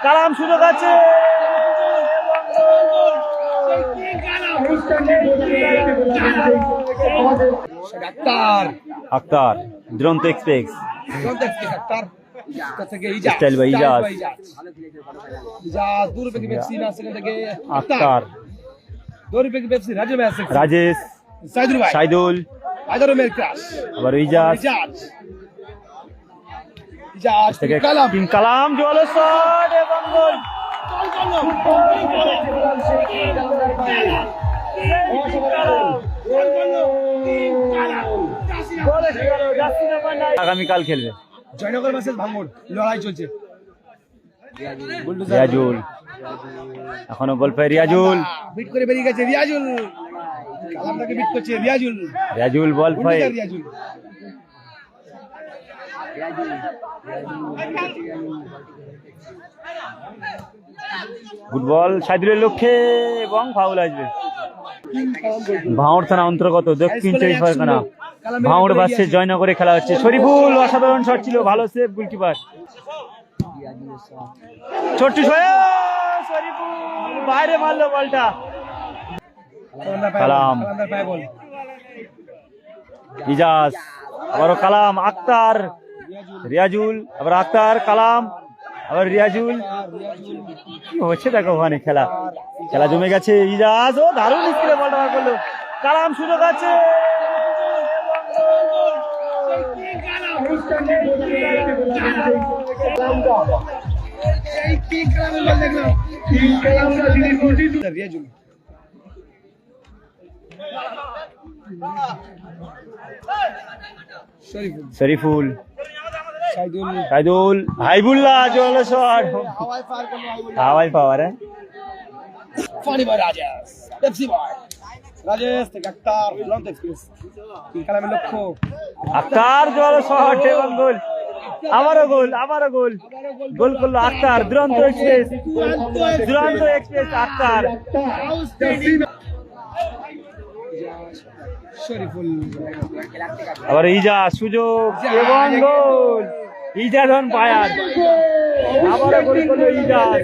কালাম সুযোগ আছে। Akhtar Duronto express style by Ijaz. Akhtar Rajesh Saidul আবার ইজাজ থেকে কালাম জোয়ালো শট এবং গোল। আগামীকাল খেলবে জয়নগর ভার্সেস ভাঙড়, লড়াই চলছে। রিয়াজুল এখনো গোল পায় রিয়াজুল, বিট করে বেরিয়ে গেছে রিয়াজুল, কালামটাকে বিট করছে রিয়াজুল, রিয়াজুল বল পায় রিয়াজুল গুড বল সাইদুলের লক্ষ্যে এবং ফাউল আসবে। ভাঙড় থানা অন্তর্গত দক্ষিণ চব্বিশ পরগনা, ভাঙড় ভার্সেস জয়নগরে খেলা হচ্ছে। শরীফুল অসাধারণ শট ছিল, ভালো সেভ গোলকিপার। ছোট্ট শরীফুল বাইরে মারলো বলটা। কালাম ইজাজ আবারও কালাম, আক্তার রিয়াজুল আবার আক্তার কালাম আবার রিয়াজুল। কি হচ্ছে দেখো ওখানে, খেলা খেলা জমে গেছে। ইজাজ ও দারুণ স্কিলে বলটা বার করলো। কালাম সুযোগ আছে। শরীফুল সাইদুল হাইবুল্লাহ জোয়ালো শট, হাওয়াই পাওয়ার। আক্তার জোয়ালো শট এবং গোল। আবারও গোল, আবারও গোল, গোল করলো আক্তার। দুরন্ত এক্সপ্রেস, দুরন্ত এক্সপ্রেস আক্তার। আবার ইজাজ সুযোগ এবং গোল। ইজাজ অন ফায়ার, আবারও গোল করলো ইজাজ।